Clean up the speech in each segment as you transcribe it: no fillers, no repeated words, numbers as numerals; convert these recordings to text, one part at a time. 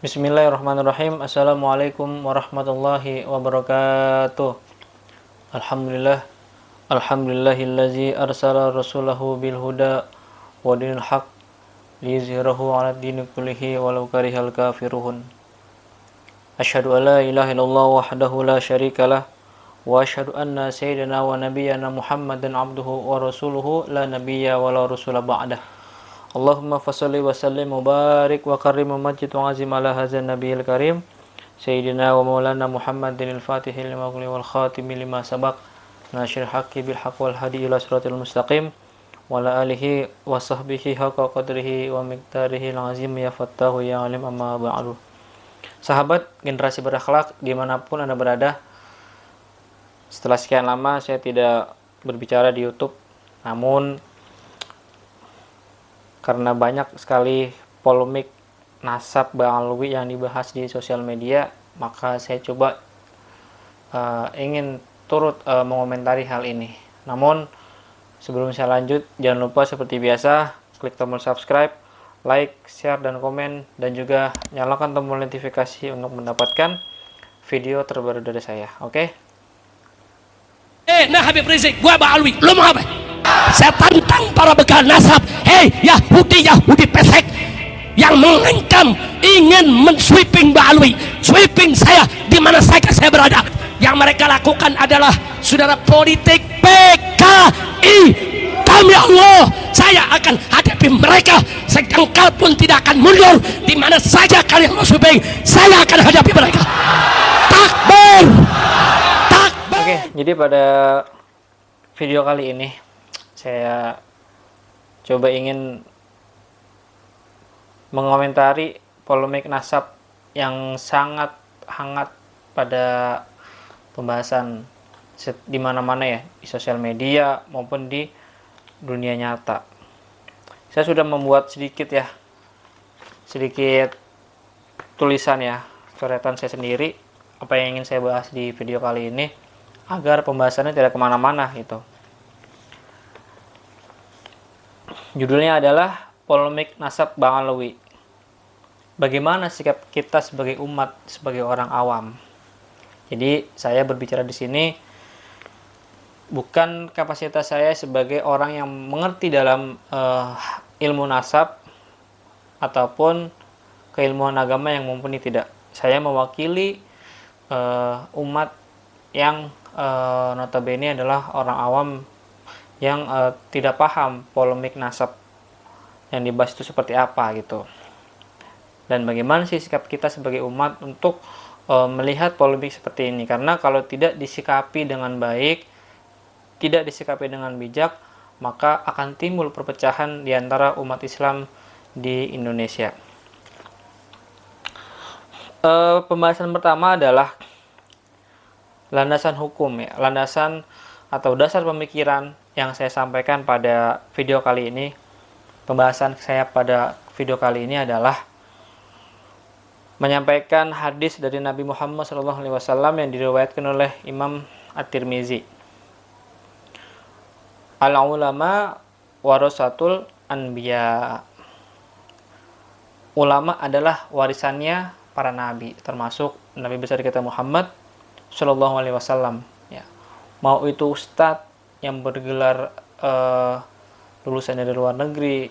Bismillahirrahmanirrahim. Assalamualaikum warahmatullahi wabarakatuh. Alhamdulillah. Alhamdulillahillazi arsala rasulahu bil huda wa dinil haq liyuzhirahu 'ala dini kullihi walau karihal kafirun. Asyhadu an la ilaha illallah wahdahu la syarikalah wa asyhadu anna sayyidina wa nabiyyana Muhammadan abduhu wa rasuluhu la nabiyya wa la rasula ba'dah. Allahumma fasholli wa sallim wa barik wa karim wa majid wa azim ala hadzal nabiyil karim sayyidina wa maulana Muhammadin al-Fatihil lima ughliqa wal khatimi lima sabaq nasyir haqqi bil haqq wal hadi ila siratal mustaqim wa ala alihi wa sahbihi haqqa qadrihi wa miqdarihi al-azim ya fattahu ya alim amma ba'du. Sahabat generasi berakhlak dimanapun Anda berada, setelah sekian lama saya tidak berbicara di YouTube, namun karena banyak sekali polemik nasab Bang Alwi yang dibahas di sosial media, maka saya coba ingin turut mengomentari hal ini. Namun sebelum saya lanjut, jangan lupa seperti biasa klik tombol subscribe, like, share, dan komen, dan juga nyalakan tombol notifikasi untuk mendapatkan video terbaru dari saya. Oke? Nah Habib Rizik, gua Bang Alwi, lu mau apa? Saya tantang para bekal nasab. Hei Yahudi pesek yang mengancam ingin mensweeping Bang Alwi, sweeping saya di mana saja saya berada. Yang mereka lakukan adalah saudara politik PKI. Demi Allah, saya akan hadapi mereka sejengkal pun tidak akan mundur. Di mana saja kalian mau sweeping, saya akan hadapi mereka. Takbir. Oke, jadi pada video kali ini saya coba ingin mengomentari polemik nasab yang sangat hangat pada pembahasan di mana-mana ya, di sosial media maupun di dunia nyata. Saya sudah membuat sedikit tulisan ya, coretan saya sendiri apa yang ingin saya bahas di video kali ini agar pembahasannya tidak kemana-mana gitu. Judulnya adalah polemik nasab Bang Alwi. Bagaimana sikap kita sebagai umat, sebagai orang awam. Jadi saya berbicara di sini bukan kapasitas saya sebagai orang yang mengerti dalam ilmu nasab ataupun keilmuan agama yang mumpuni, tidak. Saya mewakili umat yang notabene adalah orang awam yang tidak paham polemik nasab yang dibahas itu seperti apa gitu. Dan bagaimana sih sikap kita sebagai umat untuk melihat polemik seperti ini. Karena kalau tidak disikapi dengan baik, tidak disikapi dengan bijak, maka akan timbul perpecahan di antara umat Islam di Indonesia. Pembahasan pertama adalah landasan hukum ya, landasan atau dasar pemikiran yang saya sampaikan pada video kali ini. Pembahasan saya pada video kali ini adalah menyampaikan hadis dari Nabi Muhammad SAW yang diriwayatkan oleh Imam At-Tirmizi. Al-ulama warasatul anbiya. Ulama adalah warisannya para nabi, termasuk Nabi besar kita Muhammad SAW. Ya. Mau itu ustadz yang bergelar lulusan dari luar negeri,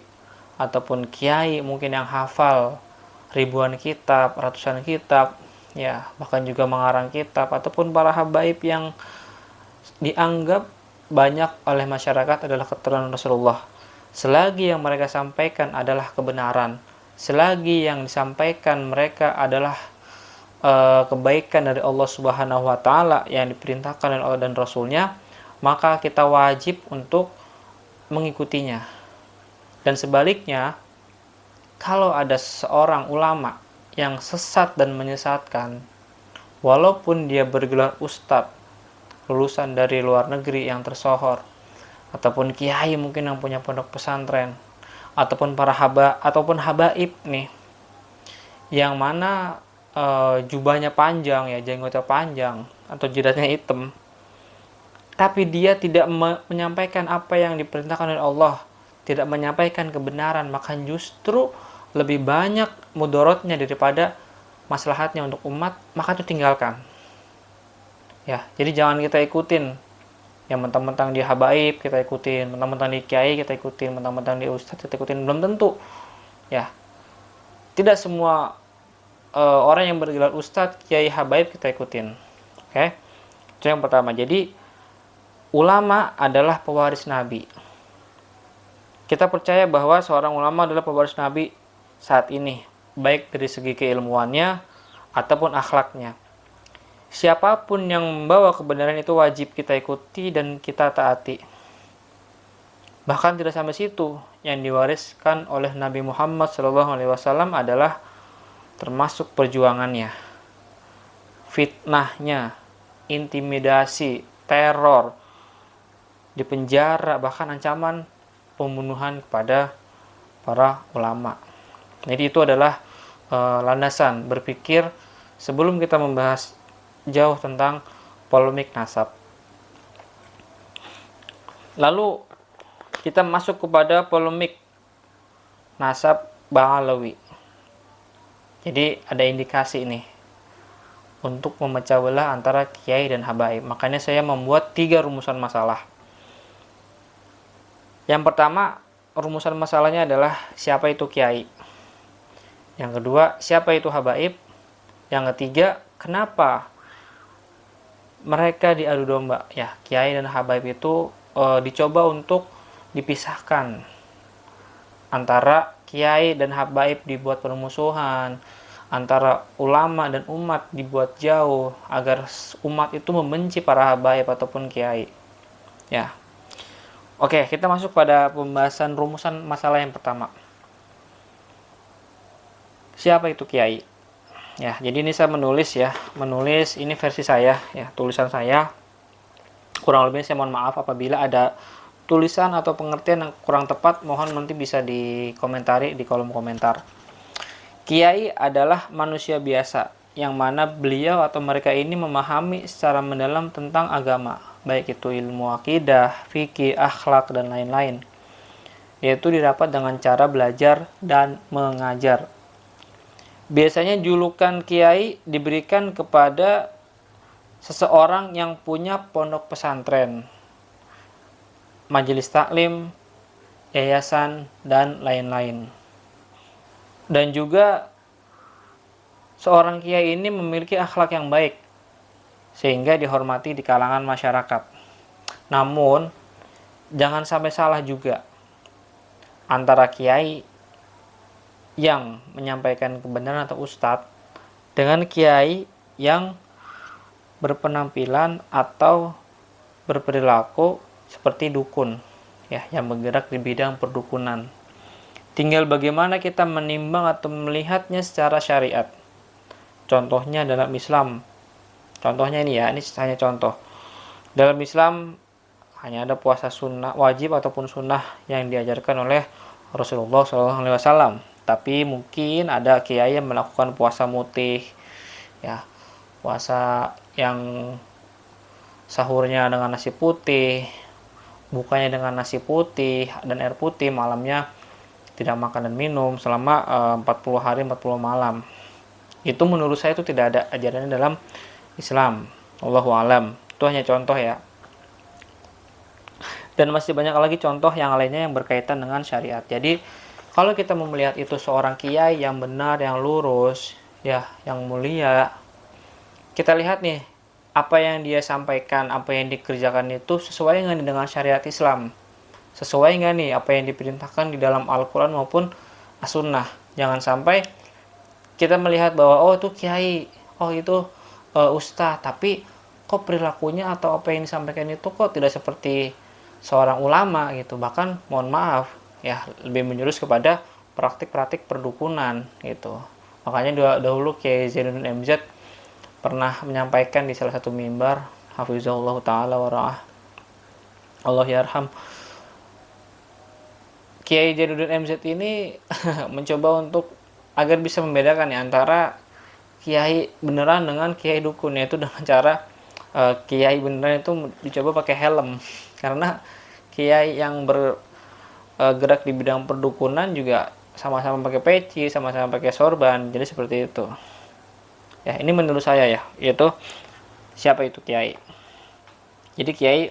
ataupun kiai mungkin yang hafal ribuan kitab, ratusan kitab, ya bahkan juga mengarang kitab, ataupun para habaib yang dianggap banyak oleh masyarakat adalah keturunan Rasulullah. Selagi yang mereka sampaikan adalah kebenaran, selagi yang disampaikan mereka adalah kebaikan dari Allah Subhanahu wa Ta'ala yang diperintahkan oleh Allah dan Rasulnya, maka kita wajib untuk mengikutinya. Dan sebaliknya, kalau ada seorang ulama yang sesat dan menyesatkan, walaupun dia bergelar ustadz, lulusan dari luar negeri yang tersohor, ataupun kiai mungkin yang punya pondok pesantren, ataupun para habaib nih, yang mana jubahnya panjang ya, jenggotnya panjang atau jidatnya hitam, tapi dia tidak menyampaikan apa yang diperintahkan oleh Allah, tidak menyampaikan kebenaran, maka justru lebih banyak mudorotnya daripada maslahatnya untuk umat, maka itu tinggalkan. Ya, jadi jangan kita ikutin yang mentang-mentang dia habaib kita ikutin, mentang-mentang dia kiai kita ikutin, mentang-mentang dia ustadz kita ikutin, belum tentu. Ya, tidak semua orang yang bergelar ustadz, kiai, habaib kita ikutin. Oke, itu yang pertama. Jadi ulama adalah pewaris Nabi. Kita percaya bahwa seorang ulama adalah pewaris Nabi saat ini, baik dari segi keilmuannya ataupun akhlaknya. Siapapun yang membawa kebenaran itu wajib kita ikuti dan kita taati. Bahkan tidak sampai situ, yang diwariskan oleh Nabi Muhammad SAW adalah termasuk perjuangannya, fitnahnya, intimidasi, teror, dipenjara, bahkan ancaman pembunuhan kepada para ulama. Jadi itu adalah landasan berpikir sebelum kita membahas jauh tentang polemik nasab. Lalu kita masuk kepada polemik nasab Ba'alawi. Jadi ada indikasi nih untuk memecah belah antara kiai dan habaib. Makanya saya membuat 3 rumusan masalah. Yang pertama, rumusan masalahnya adalah siapa itu kiai. Yang kedua, siapa itu habaib. Yang ketiga, kenapa mereka diadu domba. Ya, kiai dan habaib itu dicoba untuk dipisahkan. Antara kiai dan habaib dibuat permusuhan, antara ulama dan umat dibuat jauh agar umat itu membenci para habaib ataupun kiai. Ya. Oke, kita masuk pada pembahasan rumusan masalah yang pertama. Siapa itu kiai? Ya, jadi ini saya menulis ini versi saya ya, tulisan saya. Kurang lebih saya mohon maaf apabila ada tulisan atau pengertian yang kurang tepat, mohon nanti bisa dikomentari di kolom komentar. Kiai adalah manusia biasa yang mana beliau atau mereka ini memahami secara mendalam tentang agama, baik itu ilmu akidah, fikih, akhlak dan lain-lain. Yaitu didapat dengan cara belajar dan mengajar. Biasanya julukan kiai diberikan kepada seseorang yang punya pondok pesantren, majelis taklim, yayasan, dan lain-lain. Dan juga seorang kiai ini memiliki akhlak yang baik, sehingga dihormati di kalangan masyarakat. Namun, jangan sampai salah juga antara kiai yang menyampaikan kebenaran atau ustadz dengan kiai yang berpenampilan atau berperilaku seperti dukun ya, yang bergerak di bidang perdukunan. Tinggal bagaimana kita menimbang atau melihatnya secara syariat. Contohnya dalam Islam. Contohnya ini ya, ini hanya contoh. Dalam Islam hanya ada puasa sunnah wajib ataupun sunnah yang diajarkan oleh Rasulullah SAW. Tapi mungkin ada kiai yang melakukan puasa mutih, ya, puasa yang sahurnya dengan nasi putih, bukanya dengan nasi putih dan air putih, malamnya tidak makan dan minum selama 40 hari 40 malam. Itu menurut saya itu tidak ada ajarannya dalam Islam. Wallahu alam. Itu hanya contoh ya. Dan masih banyak lagi contoh yang lainnya yang berkaitan dengan syariat. Jadi kalau kita melihat itu seorang kiai yang benar, yang lurus, ya, yang mulia, kita lihat nih apa yang dia sampaikan, apa yang dikerjakan itu sesuai nggak dengan syariat Islam, sesuai nggak nih apa yang diperintahkan di dalam Al-Quran maupun As-Sunnah. Jangan sampai kita melihat bahwa oh itu kiai, oh itu ustadz, tapi kok perilakunya atau apa yang disampaikan itu kok tidak seperti seorang ulama gitu. Bahkan mohon maaf ya, lebih menjurus kepada praktik-praktik perdukunan gitu. Makanya dahulu Kiai Zainuddin MZ pernah menyampaikan di salah satu mimbar, hafizahullah ta'ala wa ra'ah, Allah yarham, Kiai Zainuddin MZ ini mencoba untuk agar bisa membedakan ya antara kiai beneran dengan kiai dukun, yaitu dengan cara kiai beneran itu dicoba pakai helm, karena kiai yang gerak di bidang perdukunan juga sama-sama pakai peci, sama-sama pakai sorban, jadi seperti itu. Ya, ini menurut saya ya, yaitu siapa itu kiai. Jadi kiai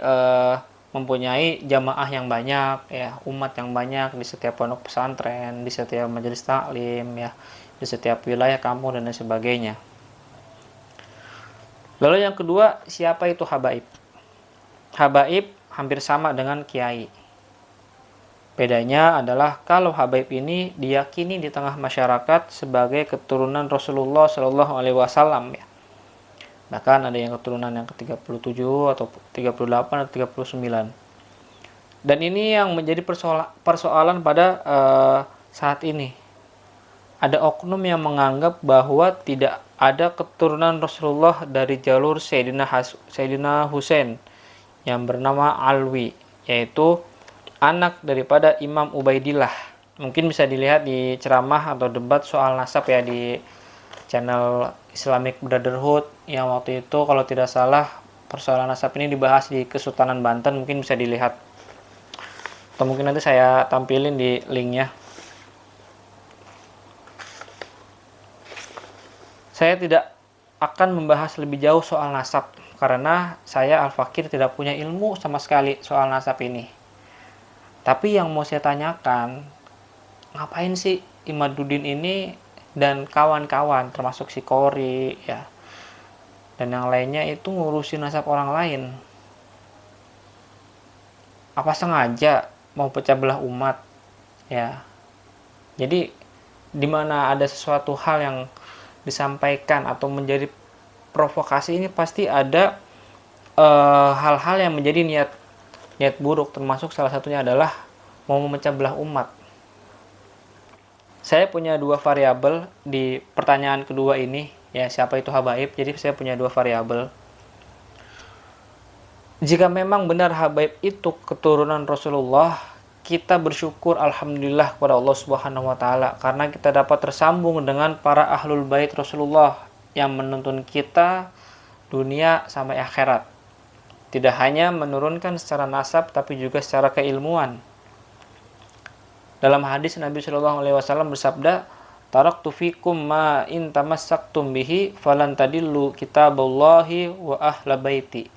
mempunyai jamaah yang banyak, ya, umat yang banyak di setiap pondok pesantren, di setiap majelis taklim, ya, di setiap wilayah kampung dan lain sebagainya. Lalu yang kedua, siapa itu habaib? Habaib hampir sama dengan kiai. Bedanya adalah kalau habaib ini diyakini di tengah masyarakat sebagai keturunan Rasulullah Shallallahu Alaihi Wasallam, ya. Bahkan ada yang keturunan yang ke-37 atau 38 atau 39. Dan ini yang menjadi persoalan pada saat ini. Ada oknum yang menganggap bahwa tidak ada keturunan Rasulullah dari jalur Sayyidina Husain yang bernama Alwi, yaitu anak daripada Imam Ubaidillah. Mungkin bisa dilihat di ceramah atau debat soal nasab ya di channel Islamic Brotherhood yang waktu itu kalau tidak salah persoalan nasab ini dibahas di Kesultanan Banten, mungkin bisa dilihat. Atau mungkin nanti saya tampilin di linknya. Saya tidak akan membahas lebih jauh soal nasab karena saya Al-Fakir tidak punya ilmu sama sekali soal nasab ini. Tapi yang mau saya tanyakan, ngapain sih Imaduddin ini dan kawan-kawan termasuk si Kori ya dan yang lainnya itu ngurusin nasab orang lain? Apa sengaja mau pecah belah umat? Ya. Jadi di mana ada sesuatu hal yang disampaikan atau menjadi provokasi, ini pasti ada hal-hal yang menjadi niat buruk, termasuk salah satunya adalah mau memecah belah umat. Saya punya dua variabel di pertanyaan kedua ini, ya, siapa itu habaib. Jadi saya punya dua variabel. Jika memang benar habaib itu keturunan Rasulullah, kita bersyukur alhamdulillah kepada Allah Subhanahu wa taala karena kita dapat tersambung dengan para ahlul bait Rasulullah yang menuntun kita dunia sampai akhirat. Tidak hanya menurunkan secara nasab tapi juga secara keilmuan. Dalam hadis Nabi Shallallahu alaihi wasallam bersabda, "Taraktu fikum ma in tamassaktum bihi falan tadillu kitaballahi wa ahla baiti."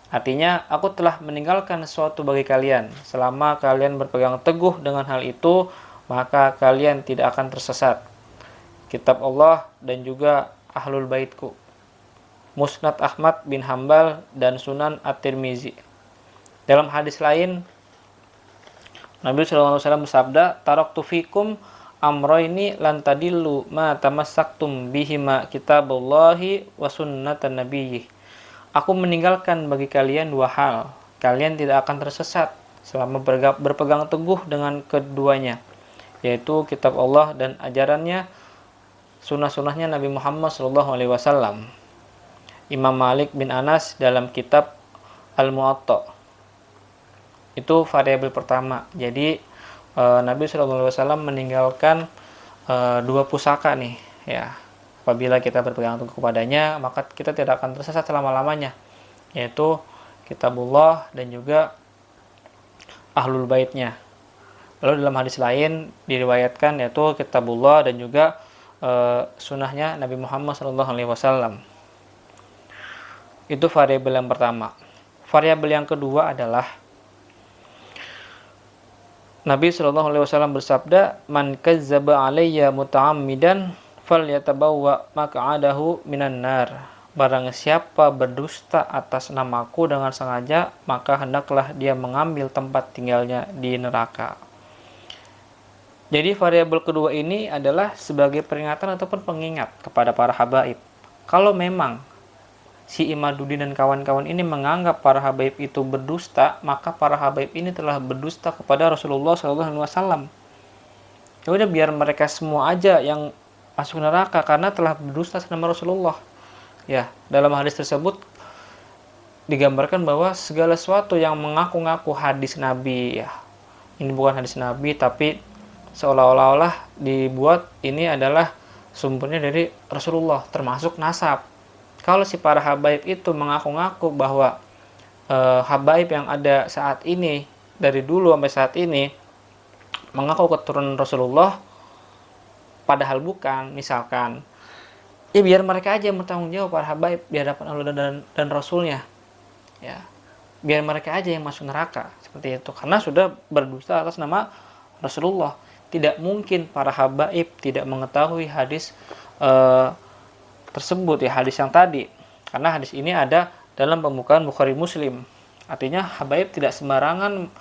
Artinya, aku telah meninggalkan sesuatu bagi kalian. Selama kalian berpegang teguh dengan hal itu, maka kalian tidak akan tersesat. Kitab Allah dan juga Ahlul Baitku. Musnad Ahmad bin Hambal dan Sunan At-Tirmizi. Dalam hadis lain, Nabi SAW bersabda, "Taraktu fikum amroini lan tadillu ma tamassaktum bihima kitaballahi wa sunnatan nabiyyih." Aku meninggalkan bagi kalian dua hal. Kalian tidak akan tersesat selama berpegang teguh dengan keduanya, yaitu kitab Allah dan ajarannya, sunnah-sunnahnya Nabi Muhammad SAW. Imam Malik bin Anas dalam kitab Al-Muwatta. Itu variabel pertama. Jadi Nabi SAW meninggalkan dua pusaka nih, ya. Apabila kita berpegang teguh kepadanya, maka kita tidak akan tersesat selama-lamanya, yaitu kitabullah dan juga ahlul baitnya. Lalu dalam hadis lain diriwayatkan yaitu kitabullah dan juga sunnahnya Nabi Muhammad SAW. Itu variabel yang pertama. Variabel yang kedua adalah Nabi SAW bersabda, "Man kazzaba alayya muta'ammidan falyatabawwa maq'adahu minan nar." Barang siapa berdusta atas namaku dengan sengaja, maka hendaklah dia mengambil tempat tinggalnya di neraka. Jadi variabel kedua ini adalah sebagai peringatan ataupun pengingat kepada para habaib. Kalau memang si Imaduddin dan kawan-kawan ini menganggap para habaib itu berdusta, maka para habaib ini telah berdusta kepada Rasulullah SAW. Ya udah, biar mereka semua aja yang masuk neraka karena telah berdusta sama Rasulullah. Ya, dalam hadis tersebut digambarkan bahwa segala sesuatu yang mengaku-ngaku hadis Nabi, ya, ini bukan hadis Nabi tapi seolah-olah dibuat ini adalah sumbernya dari Rasulullah, termasuk nasab. Kalau si para habaib itu mengaku-ngaku bahwa habaib yang ada saat ini dari dulu sampai saat ini mengaku keturunan Rasulullah, padahal bukan. Misalkan Ya biar mereka aja yang bertanggung jawab, para habaib, di hadapan Allah dan Rasulnya. Ya, biar mereka aja yang masuk neraka, seperti itu. Karena sudah berdusta atas nama Rasulullah. Tidak mungkin para habaib tidak mengetahui hadis tersebut, ya, hadis yang tadi. Karena hadis ini ada dalam pembukaan Bukhari Muslim. Artinya habaib tidak sembarangan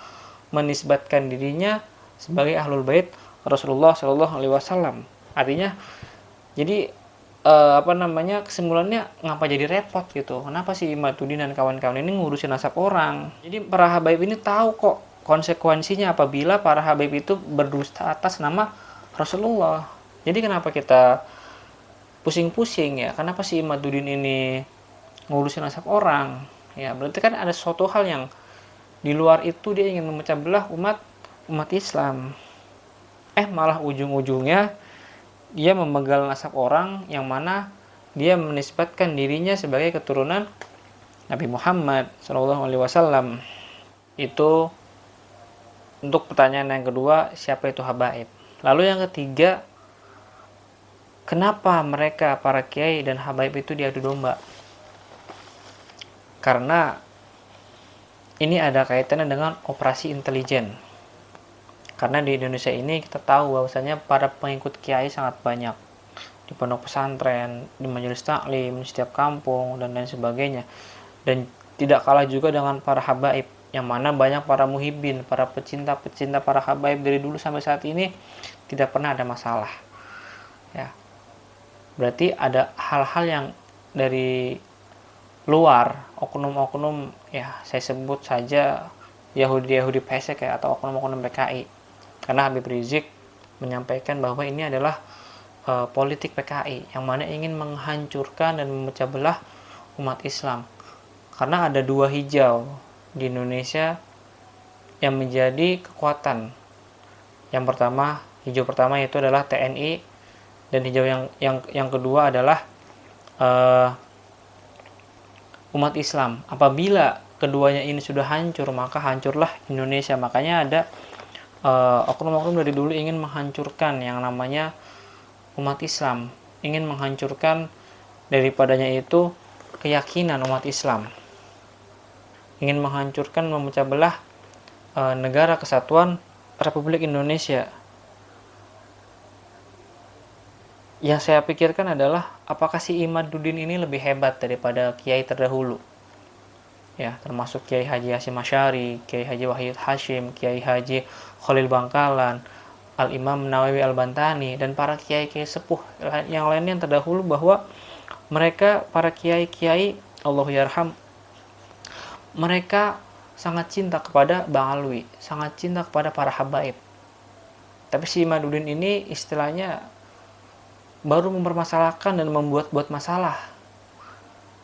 menisbatkan dirinya sebagai ahlul bait Rasulullah Shallallahu Alaihi Wasallam. Artinya, jadi kesimpulannya, ngapa jadi repot gitu? Kenapa sih Imaduddin dan kawan-kawan ini ngurusin nasab orang? Jadi para habaib ini tahu kok konsekuensinya apabila para habaib itu berdusta atas nama Rasulullah. Jadi kenapa kita pusing-pusing ya? Kenapa sih Imaduddin ini ngurusin nasab orang? Ya berarti kan ada suatu hal yang di luar itu, dia ingin memecah belah umat Islam. Malah ujung-ujungnya dia memenggal nasab orang yang mana dia menisbatkan dirinya sebagai keturunan Nabi Muhammad SAW. Itu untuk pertanyaan yang kedua, siapa itu habaib. Lalu yang ketiga, kenapa mereka, para kiai dan habaib itu diadu domba? Karena ini ada kaitannya dengan operasi intelijen. Karena di Indonesia ini kita tahu bahwasanya para pengikut kiai sangat banyak, di pondok pesantren, di majelis taklim, di setiap kampung, dan lain sebagainya. Dan tidak kalah juga dengan para habaib, yang mana banyak para muhibbin, para pecinta-pecinta para habaib dari dulu sampai saat ini tidak pernah ada masalah. Ya, berarti ada hal-hal yang dari luar, oknum-oknum, ya saya sebut saja Yahudi pesek ya, atau oknum-oknum PKI. Karena Habib Rizik menyampaikan bahwa ini adalah politik PKI yang mana ingin menghancurkan dan memecah belah umat Islam. Karena ada dua hijau di Indonesia yang menjadi kekuatan. Hijau pertama itu adalah TNI, dan hijau yang kedua adalah umat Islam. Apabila keduanya ini sudah hancur, maka hancurlah Indonesia. Makanya ada oknum-oknum dari dulu ingin menghancurkan yang namanya umat Islam, ingin menghancurkan daripadanya itu keyakinan umat Islam, ingin menghancurkan, memecah belah negara kesatuan Republik Indonesia. Yang saya pikirkan adalah, apakah si Imaduddin ini lebih hebat daripada kiai terdahulu? Ya, termasuk Kiai Haji Hasyim Asy'ari, Kiai Haji Wahid Hashim, Kiai Haji Khalil Bangkalan, Al-Imam Nawawi Al-Bantani, dan para kiai-kiai sepuh yang lainnya yang terdahulu, bahwa mereka, para kiai-kiai, Allahu yarham, mereka sangat cinta kepada Bang Alwi, sangat cinta kepada para habaib. Tapi si Imaduddin ini istilahnya baru mempermasalahkan dan membuat-buat masalah.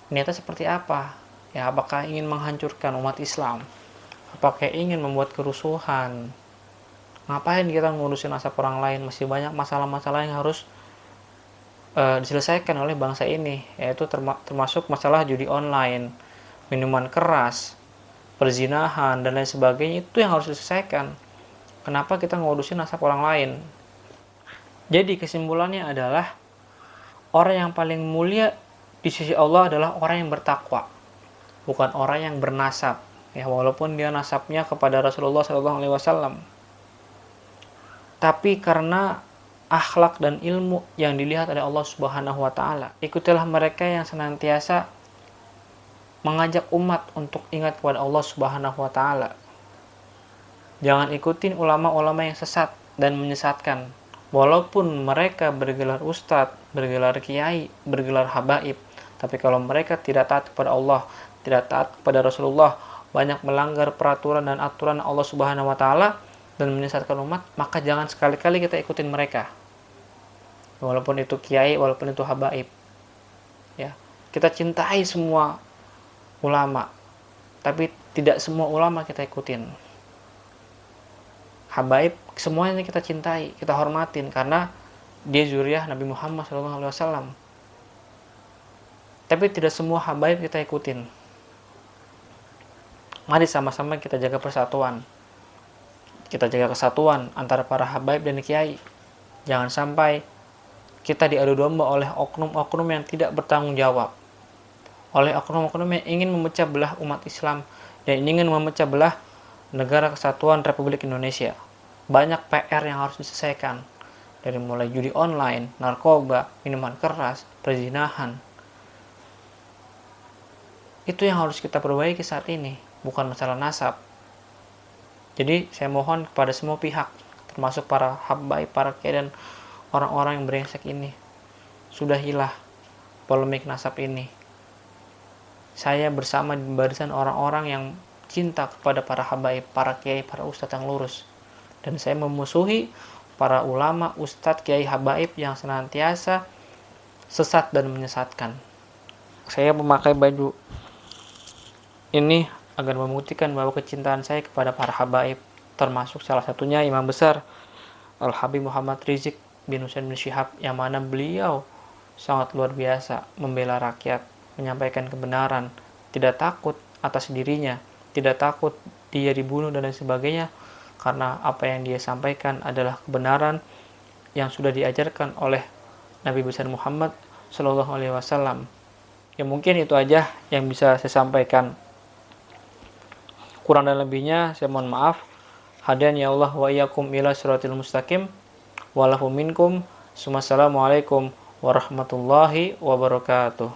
Niatnya seperti apa? Ya, apakah ingin menghancurkan umat Islam? Apakah ingin membuat kerusuhan? Ngapain kita ngurusin nasab orang lain? Masih banyak masalah-masalah yang harus diselesaikan oleh bangsa ini, yaitu termasuk masalah judi online, minuman keras, perzinahan, dan lain sebagainya. Itu yang harus diselesaikan. Kenapa kita ngurusin nasab orang lain? Jadi kesimpulannya adalah, orang yang paling mulia di sisi Allah adalah orang yang bertakwa, bukan orang yang bernasab. Ya, walaupun dia nasabnya kepada Rasulullah SAW, tapi karena akhlak dan ilmu yang dilihat oleh Allah Subhanahu wa Ta'ala, ikutilah mereka yang senantiasa mengajak umat untuk ingat kepada Allah Subhanahu wa Ta'ala. Jangan ikutin ulama-ulama yang sesat dan menyesatkan. Walaupun mereka bergelar ustadz, bergelar kiai, bergelar habaib, tapi kalau mereka tidak taat kepada Allah, tidak taat kepada Rasulullah, banyak melanggar peraturan dan aturan Allah Subhanahu wa Ta'ala dan menyesatkan umat, maka jangan sekali-kali kita ikutin mereka. Walaupun itu kiai, walaupun itu habaib. Ya, kita cintai semua ulama, tapi tidak semua ulama kita ikutin. Habaib semuanya kita cintai, kita hormatin karena dia zuriyah Nabi Muhammad SAW. Tapi tidak semua habaib kita ikutin. Mari sama-sama kita jaga persatuan. Kita jaga kesatuan antara para habaib dan kiai. Jangan sampai kita diadu domba oleh oknum-oknum yang tidak bertanggung jawab, oleh oknum-oknum yang ingin memecah belah umat Islam dan ingin memecah belah negara kesatuan Republik Indonesia. Banyak PR yang harus diselesaikan, dari mulai judi online, narkoba, minuman keras, perzinahan. Itu yang harus kita perbaiki saat ini, bukan masalah nasab. Jadi saya mohon kepada semua pihak, termasuk para habaib, para kiai dan orang-orang yang brengsek ini, sudahilah polemik nasab ini. Saya bersama di barisan orang-orang yang cinta kepada para habaib, para kiai, para ustadz yang lurus. Dan saya memusuhi para ulama, ustadz, kiai, habaib yang senantiasa sesat dan menyesatkan. Saya memakai baju ini agar membuktikan bahwa kecintaan saya kepada para habaib, termasuk salah satunya Imam Besar Al-Habib Muhammad Rizik bin Husain bin Syihab, yang mana beliau sangat luar biasa membela rakyat, menyampaikan kebenaran, tidak takut atas dirinya, tidak takut dia dibunuh dan lain sebagainya, karena apa yang dia sampaikan adalah kebenaran yang sudah diajarkan oleh Nabi besar Muhammad Shallallahu Alaihi Wasallam. Ya mungkin itu aja yang bisa saya sampaikan. Kurang dan lebihnya saya mohon maaf. Hadian ya Allah wa iyyakum ila siratil mustaqim. Walahu minkum. Assalamualaikum warahmatullahi wabarakatuh.